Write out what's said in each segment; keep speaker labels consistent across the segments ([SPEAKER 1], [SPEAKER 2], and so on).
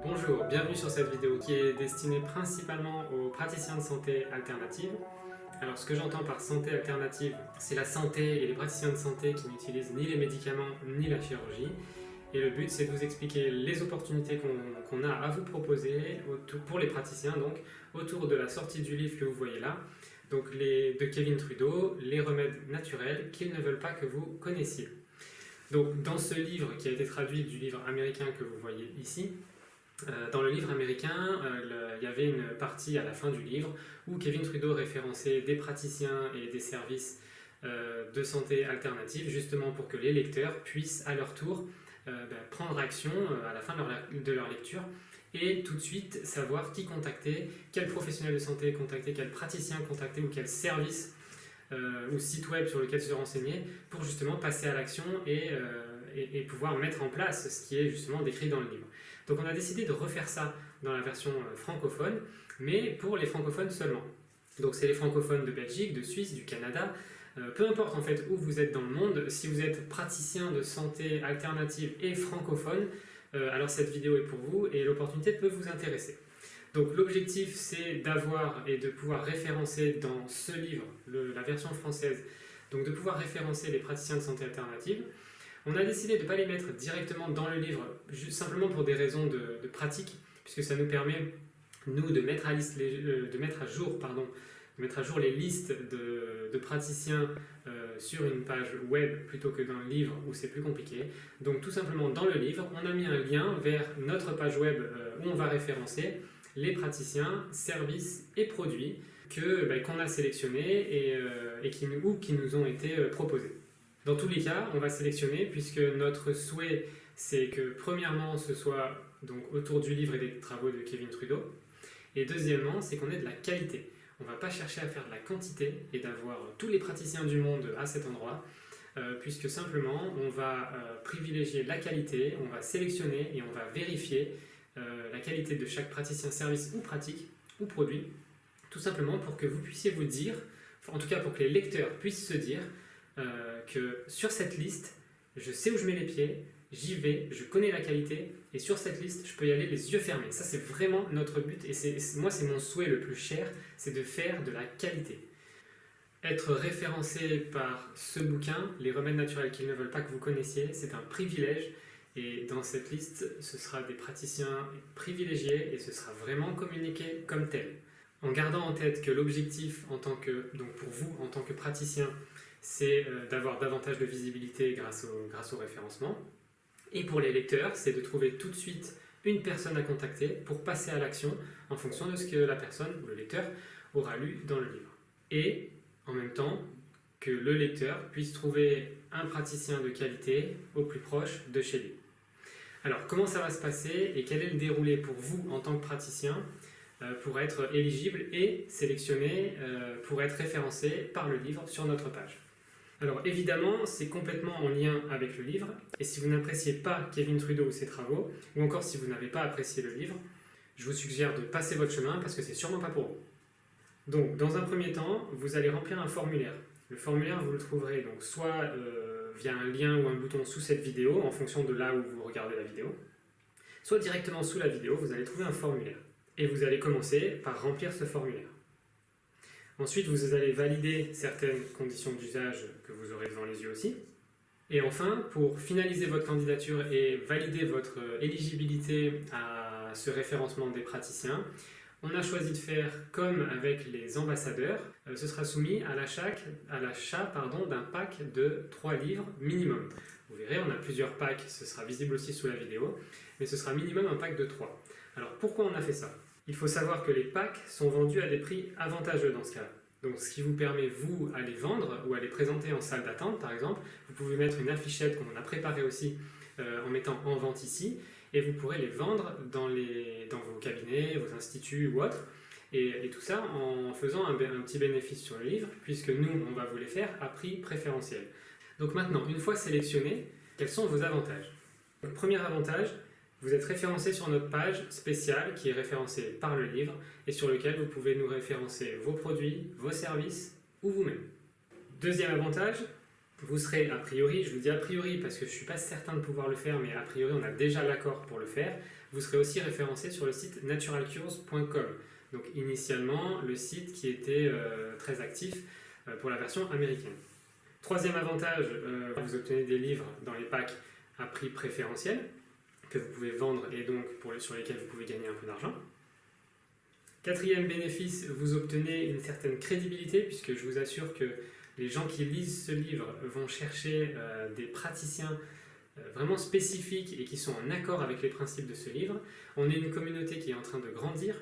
[SPEAKER 1] Bonjour, bienvenue sur cette vidéo qui est destinée principalement aux praticiens de santé alternative. Alors ce que j'entends par santé alternative, c'est la santé et les praticiens de santé qui n'utilisent ni les médicaments ni la chirurgie. Et le but c'est de vous expliquer les opportunités qu'on a à vous proposer pour les praticiens, donc autour de la sortie du livre que vous voyez là, donc de Kevin Trudeau, les remèdes naturels qu'ils ne veulent pas que vous connaissiez. Donc dans ce livre qui a été traduit du livre américain que vous voyez ici, dans le livre américain, il y avait une partie à la fin du livre où Kevin Trudeau référençait des praticiens et des services de santé alternative, justement pour que les lecteurs puissent à leur tour prendre action à la fin de leur lecture et tout de suite savoir qui contacter, quel professionnel de santé contacter, quel praticien contacter ou quel service ou site web sur lequel se renseigner pour justement passer à l'action et pouvoir mettre en place ce qui est justement décrit dans le livre. Donc on a décidé de refaire ça dans la version francophone, mais pour les francophones seulement. Donc c'est les francophones de Belgique, de Suisse, du Canada, peu importe en fait où vous êtes dans le monde, si vous êtes praticien de santé alternative et francophone, alors cette vidéo est pour vous et l'opportunité peut vous intéresser. Donc l'objectif c'est d'avoir et de pouvoir référencer dans ce livre, la version française, donc de pouvoir référencer les praticiens de santé alternative. On a décidé de ne pas les mettre directement dans le livre, simplement pour des raisons de pratique, puisque ça nous permet, nous, de mettre à jour les listes de praticiens sur une page web plutôt que dans le livre où c'est plus compliqué. Donc tout simplement dans le livre, on a mis un lien vers notre page web où on va référencer les praticiens, services et produits qu'on a sélectionnés et qui nous ont été proposés. Dans tous les cas, on va sélectionner puisque notre souhait c'est que premièrement ce soit donc autour du livre et des travaux de Kevin Trudeau et deuxièmement c'est qu'on ait de la qualité. On ne va pas chercher à faire de la quantité et d'avoir tous les praticiens du monde à cet endroit puisque simplement on va privilégier la qualité, on va sélectionner et on va vérifier la qualité de chaque praticien, service ou pratique ou produit, tout simplement pour que vous puissiez vous dire, en tout cas pour que les lecteurs puissent se dire que sur cette liste, je sais où je mets les pieds, j'y vais, je connais la qualité et sur cette liste, je peux y aller les yeux fermés. Ça, c'est vraiment notre but et moi, c'est mon souhait le plus cher, c'est de faire de la qualité. Être référencé par ce bouquin, Les remèdes naturels qu'ils ne veulent pas que vous connaissiez, c'est un privilège et dans cette liste, ce sera des praticiens privilégiés et ce sera vraiment communiqué comme tel. En gardant en tête que l'objectif, donc pour vous, en tant que praticien, c'est d'avoir davantage de visibilité grâce au référencement. Et pour les lecteurs, c'est de trouver tout de suite une personne à contacter pour passer à l'action en fonction de ce que la personne ou le lecteur aura lu dans le livre. Et en même temps, que le lecteur puisse trouver un praticien de qualité au plus proche de chez lui. Alors, comment ça va se passer et quel est le déroulé pour vous en tant que praticien pour être éligible et sélectionné pour être référencé par le livre sur notre page. Alors évidemment, c'est complètement en lien avec le livre, et si vous n'appréciez pas Kevin Trudeau ou ses travaux, ou encore si vous n'avez pas apprécié le livre, je vous suggère de passer votre chemin parce que c'est sûrement pas pour vous. Donc dans un premier temps, vous allez remplir un formulaire. Le formulaire, vous le trouverez donc soit via un lien ou un bouton sous cette vidéo, en fonction de là où vous regardez la vidéo, soit directement sous la vidéo, vous allez trouver un formulaire. Et vous allez commencer par remplir ce formulaire. Ensuite, vous allez valider certaines conditions d'usage que vous aurez devant les yeux aussi. Et enfin, pour finaliser votre candidature et valider votre éligibilité à ce référencement des praticiens, on a choisi de faire comme avec les ambassadeurs. Ce sera soumis à l'achat d'un pack de 3 livres minimum. Vous verrez, on a plusieurs packs, ce sera visible aussi sous la vidéo, mais ce sera minimum un pack de 3. Alors pourquoi on a fait ça ? Il faut savoir que les packs sont vendus à des prix avantageux dans ce cas-là. Donc ce qui vous permet, vous, à les vendre ou à les présenter en salle d'attente, par exemple. Vous pouvez mettre une affichette, comme on a préparé aussi, en mettant en vente ici, et vous pourrez les vendre dans vos cabinets, vos instituts ou autres, et tout ça en faisant un petit bénéfice sur le livre, puisque nous, on va vous les faire à prix préférentiel. Donc maintenant, une fois sélectionnés, quels sont vos avantages ? Le premier avantage, vous êtes référencé sur notre page spéciale qui est référencée par le livre et sur lequel vous pouvez nous référencer vos produits, vos services ou vous-même. Deuxième avantage, Vous serez a priori, je vous dis a priori parce que je ne suis pas certain de pouvoir le faire, mais a priori on a déjà l'accord pour le faire, vous serez aussi référencé sur le site naturalcures.com. Donc initialement le site qui était très actif pour la version américaine. Troisième avantage, vous obtenez des livres dans les packs à prix préférentiel que vous pouvez vendre et donc sur lesquels vous pouvez gagner un peu d'argent. Quatrième bénéfice, vous obtenez une certaine crédibilité puisque je vous assure que les gens qui lisent ce livre vont chercher des praticiens vraiment spécifiques et qui sont en accord avec les principes de ce livre. On est une communauté qui est en train de grandir.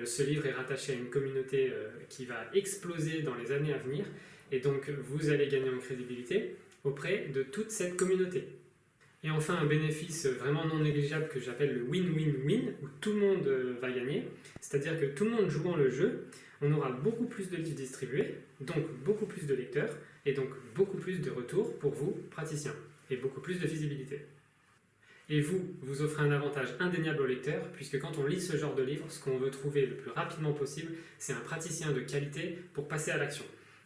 [SPEAKER 1] Ce livre est rattaché à une communauté qui va exploser dans les années à venir et donc vous allez gagner en crédibilité auprès de toute cette communauté. Et enfin, un bénéfice vraiment non négligeable que j'appelle le win-win-win, où tout le monde va gagner, c'est-à-dire que tout le monde jouant le jeu, on aura beaucoup plus de livres distribués, donc beaucoup plus de lecteurs, et donc beaucoup plus de retours pour vous, praticiens, et beaucoup plus de visibilité. Et vous offrez un avantage indéniable aux lecteurs, puisque quand on lit ce genre de livre, ce qu'on veut trouver le plus rapidement possible, c'est un praticien de qualité pour passer à l'action.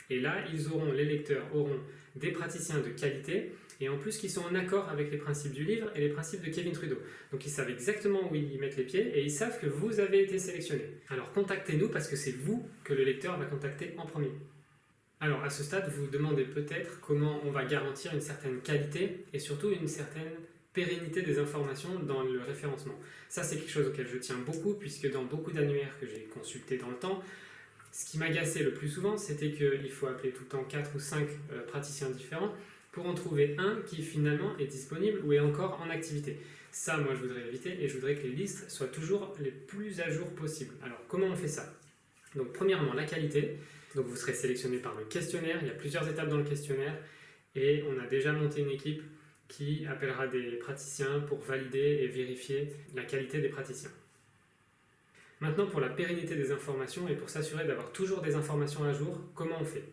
[SPEAKER 1] Et là, les lecteurs auront des praticiens de qualité, et en plus qui sont en accord avec les principes du livre et les principes de Kevin Trudeau. Donc ils savent exactement où ils mettent les pieds et ils savent que vous avez été sélectionné. Alors contactez-nous parce que c'est vous que le lecteur va contacter en premier. Alors à ce stade, vous vous demandez peut-être comment on va garantir une certaine qualité et surtout une certaine pérennité des informations dans le référencement. Ça c'est quelque chose auquel je tiens beaucoup puisque dans beaucoup d'annuaires que j'ai consultés dans le temps, ce qui m'agaçait le plus souvent, c'était qu'il faut appeler tout le temps 4 ou 5 praticiens différents pour en trouver un qui finalement est disponible ou est encore en activité. Ça, moi, je voudrais éviter et je voudrais que les listes soient toujours les plus à jour possibles. Alors, comment on fait ça? Donc, premièrement, la qualité. Donc, vous serez sélectionné par le questionnaire. Il y a plusieurs étapes dans le questionnaire et on a déjà monté une équipe qui appellera des praticiens pour valider et vérifier la qualité des praticiens. Maintenant, pour la pérennité des informations et pour s'assurer d'avoir toujours des informations à jour, comment on fait?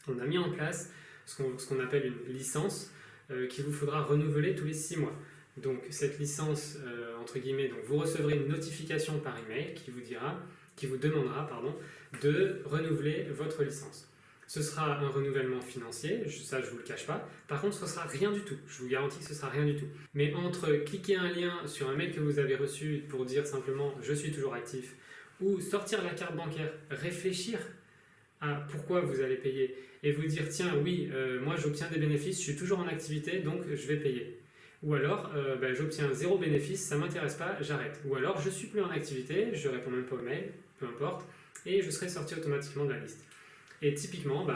[SPEAKER 1] On a mis en place ce qu'on appelle une licence qu'il vous faudra renouveler tous les 6 mois. Donc cette licence, entre guillemets, donc vous recevrez une notification par email qui vous demandera de renouveler votre licence. Ce sera un renouvellement financier, ça je ne vous le cache pas. Par contre, ce ne sera rien du tout. Je vous garantis que ce ne sera rien du tout. Mais entre cliquer un lien sur un mail que vous avez reçu pour dire simplement « je suis toujours actif » ou sortir la carte bancaire, réfléchir à pourquoi vous allez payer et vous dire « tiens, oui, moi j'obtiens des bénéfices, je suis toujours en activité, donc je vais payer ». Ou alors « j'obtiens 0 bénéfice, ça ne m'intéresse pas, j'arrête ». Ou alors « je ne suis plus en activité, je ne réponds même pas aux mails, peu importe, et je serai sorti automatiquement de la liste ». Et typiquement,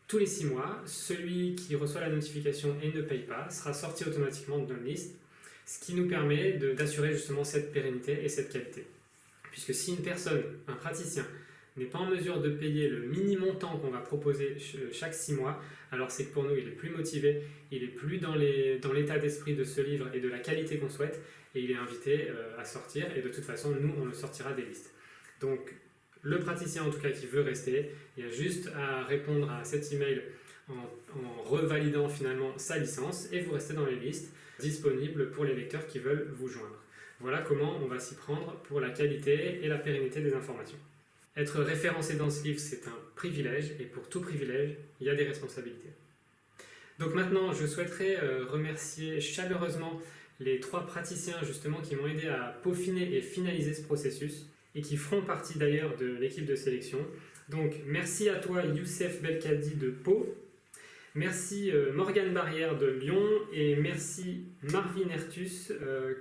[SPEAKER 1] tous les 6 mois, celui qui reçoit la notification et ne paye pas sera sorti automatiquement de notre liste, ce qui nous permet d'assurer justement cette pérennité et cette qualité. Puisque si une personne, un praticien, n'est pas en mesure de payer le mini-montant qu'on va proposer chaque 6 mois, alors c'est que pour nous il est plus motivé, il est plus dans l'état d'esprit de ce livre et de la qualité qu'on souhaite, et il est invité à sortir, et de toute façon nous on le sortira des listes. Donc le praticien en tout cas qui veut rester, il y a juste à répondre à cet email en revalidant finalement sa licence et vous restez dans les listes disponibles pour les lecteurs qui veulent vous joindre. Voilà comment on va s'y prendre pour la qualité et la pérennité des informations. Être référencé dans ce livre, c'est un privilège et pour tout privilège, il y a des responsabilités. Donc maintenant, je souhaiterais remercier chaleureusement les 3 praticiens justement qui m'ont aidé à peaufiner et finaliser ce processus et qui feront partie d'ailleurs de l'équipe de sélection. Donc merci à toi Youssef Belkadi de Pau, merci Morgane Barrière de Lyon et merci Marvin Ertus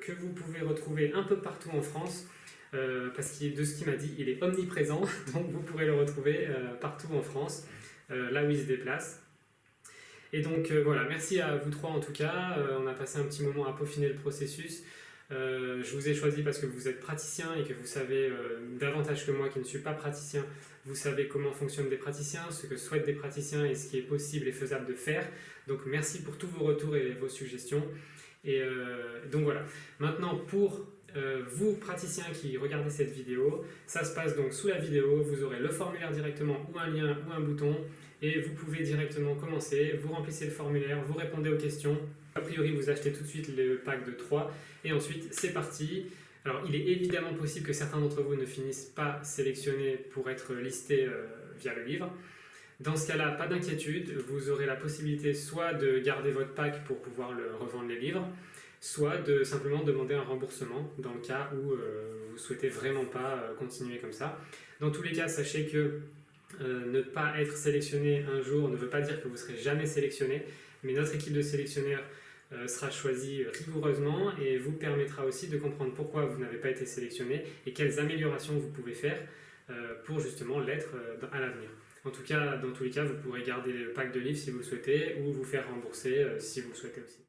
[SPEAKER 1] que vous pouvez retrouver un peu partout en France parce que de ce qu'il m'a dit, il est omniprésent, donc vous pourrez le retrouver partout en France, là où il se déplace. Et donc voilà, merci à vous 3 en tout cas, on a passé un petit moment à peaufiner le processus. Je vous ai choisi parce que vous êtes praticien et que vous savez davantage que moi qui ne suis pas praticien, vous savez comment fonctionnent des praticiens, ce que souhaitent des praticiens et ce qui est possible et faisable de faire. Donc merci pour tous vos retours et vos suggestions. Et donc voilà, maintenant pour vous praticiens qui regardez cette vidéo, ça se passe donc sous la vidéo, vous aurez le formulaire directement ou un lien ou un bouton et vous pouvez directement commencer, vous remplissez le formulaire, vous répondez aux questions. A priori, vous achetez tout de suite le pack de 3 et ensuite c'est parti. Alors, il est évidemment possible que certains d'entre vous ne finissent pas sélectionnés pour être listés via le livre. Dans ce cas-là, pas d'inquiétude, vous aurez la possibilité soit de garder votre pack pour pouvoir le revendre les livres, soit de simplement demander un remboursement dans le cas où vous souhaitez vraiment pas continuer comme ça. Dans tous les cas, sachez que ne pas être sélectionné un jour ne veut pas dire que vous ne serez jamais sélectionné, mais notre équipe de sélectionneurs sera choisie rigoureusement et vous permettra aussi de comprendre pourquoi vous n'avez pas été sélectionné et quelles améliorations vous pouvez faire pour justement l'être à l'avenir. En tout cas, dans tous les cas, vous pourrez garder le pack de livres si vous le souhaitez ou vous faire rembourser si vous le souhaitez aussi.